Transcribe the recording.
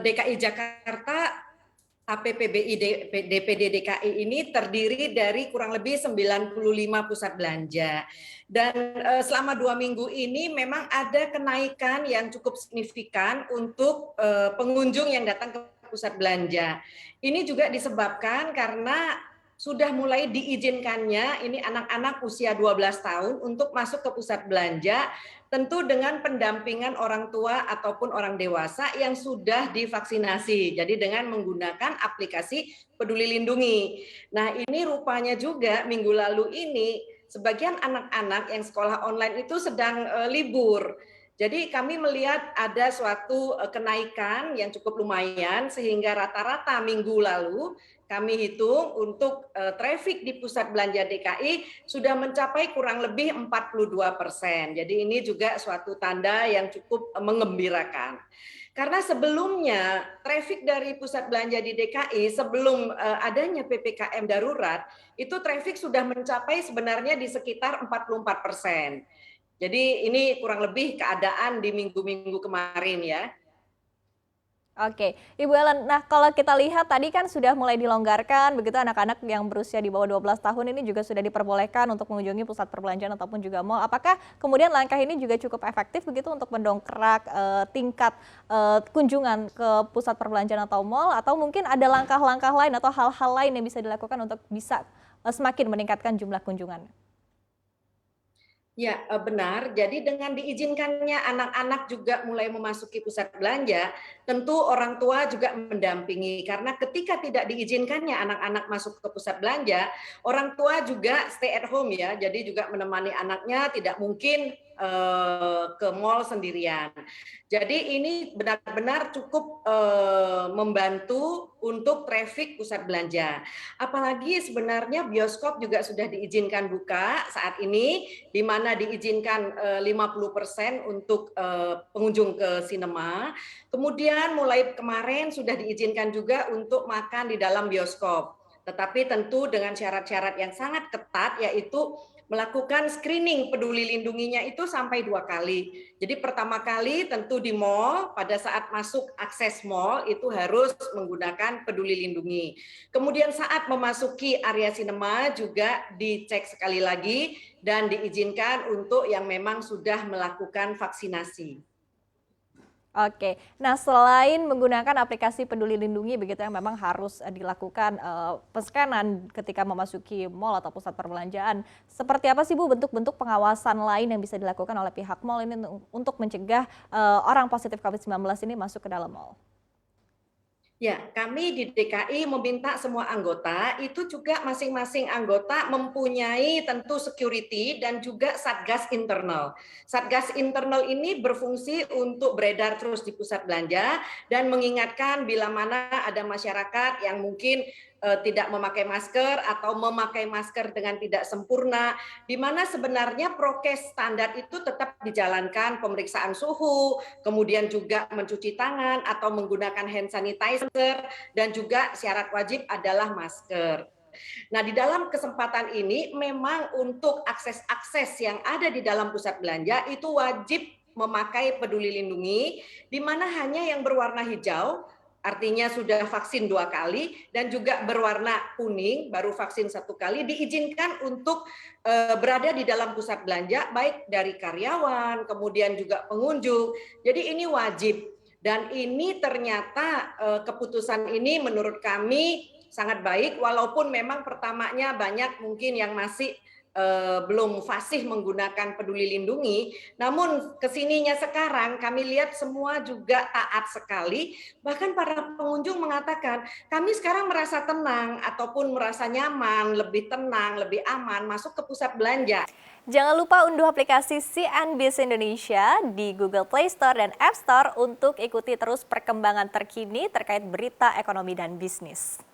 DKI Jakarta, APPBI DPD DKI ini terdiri dari kurang lebih 95 pusat belanja. Dan selama 2 minggu ini memang ada kenaikan yang cukup signifikan untuk pengunjung yang datang ke pusat belanja. Ini juga disebabkan karena sudah mulai diizinkannya ini anak-anak usia 12 tahun untuk masuk ke pusat belanja, tentu dengan pendampingan orang tua ataupun orang dewasa yang sudah divaksinasi. Jadi dengan menggunakan aplikasi Peduli Lindungi. Nah, ini rupanya juga minggu lalu ini sebagian anak-anak yang sekolah online itu sedang libur. Jadi kami melihat ada suatu kenaikan yang cukup lumayan sehingga rata-rata minggu lalu kami hitung untuk traffic di pusat belanja DKI sudah mencapai kurang lebih 42%. Jadi ini juga suatu tanda yang cukup mengembirakan. Karena sebelumnya traffic dari pusat belanja di DKI sebelum adanya PPKM darurat itu traffic sudah mencapai sebenarnya di sekitar 44%. Jadi ini kurang lebih keadaan di minggu-minggu kemarin ya. Oke, Ibu Ellen. Nah, kalau kita lihat tadi kan sudah mulai dilonggarkan, begitu anak-anak yang berusia di bawah 12 tahun ini juga sudah diperbolehkan untuk mengunjungi pusat perbelanjaan ataupun juga mal. Apakah kemudian langkah ini juga cukup efektif begitu untuk mendongkrak tingkat kunjungan ke pusat perbelanjaan atau mal, atau mungkin ada langkah-langkah lain atau hal-hal lain yang bisa dilakukan untuk bisa semakin meningkatkan jumlah kunjungan? Ya, benar. Jadi dengan diizinkannya anak-anak juga mulai memasuki pusat belanja, tentu orang tua juga mendampingi. Karena ketika tidak diizinkannya anak-anak masuk ke pusat belanja, orang tua juga stay at home ya. Jadi juga menemani anaknya, tidak mungkin ke mall sendirian. Jadi ini benar-benar cukup membantu untuk traffic pusat belanja. Apalagi sebenarnya bioskop juga sudah diizinkan buka saat ini, di mana diizinkan 50% untuk pengunjung ke sinema. Kemudian mulai kemarin sudah diizinkan juga untuk makan di dalam bioskop. Tetapi tentu dengan syarat-syarat yang sangat ketat, yaitu melakukan screening peduli lindunginya itu sampai 2 kali. Jadi pertama kali tentu di mall, pada saat masuk akses mall itu harus menggunakan peduli lindungi. Kemudian saat memasuki area sinema juga dicek sekali lagi dan diizinkan untuk yang memang sudah melakukan vaksinasi. Oke, nah selain menggunakan aplikasi Peduli Lindungi begitu yang memang harus dilakukan penskanan ketika memasuki mal atau pusat perbelanjaan, seperti apa sih Bu bentuk-bentuk pengawasan lain yang bisa dilakukan oleh pihak mal ini untuk mencegah orang positif COVID-19 ini masuk ke dalam mal? Ya, kami di DKI meminta semua anggota itu juga masing-masing anggota mempunyai tentu security dan juga satgas internal. Satgas internal ini berfungsi untuk beredar terus di pusat belanja dan mengingatkan bila mana ada masyarakat yang mungkin tidak memakai masker atau memakai masker dengan tidak sempurna, di mana sebenarnya prokes standar itu tetap dijalankan, pemeriksaan suhu, kemudian juga mencuci tangan atau menggunakan hand sanitizer, dan juga syarat wajib adalah masker. Nah, di dalam kesempatan ini memang untuk akses-akses yang ada di dalam pusat belanja itu wajib memakai Peduli Lindungi, di mana hanya yang berwarna hijau, artinya sudah vaksin 2 kali, dan juga berwarna kuning, baru vaksin 1 kali, diizinkan untuk berada di dalam pusat belanja, baik dari karyawan, kemudian juga pengunjung. Jadi ini wajib. Dan ini ternyata keputusan ini menurut kami sangat baik, walaupun memang pertamanya banyak mungkin yang masih belum fasih menggunakan Peduli Lindungi, namun kesininya sekarang kami lihat semua juga taat sekali, bahkan para pengunjung mengatakan, kami sekarang merasa tenang ataupun merasa nyaman, lebih tenang, lebih aman masuk ke pusat belanja. Jangan lupa unduh aplikasi CNBC Indonesia di Google Play Store dan App Store untuk ikuti terus perkembangan terkini terkait berita ekonomi dan bisnis.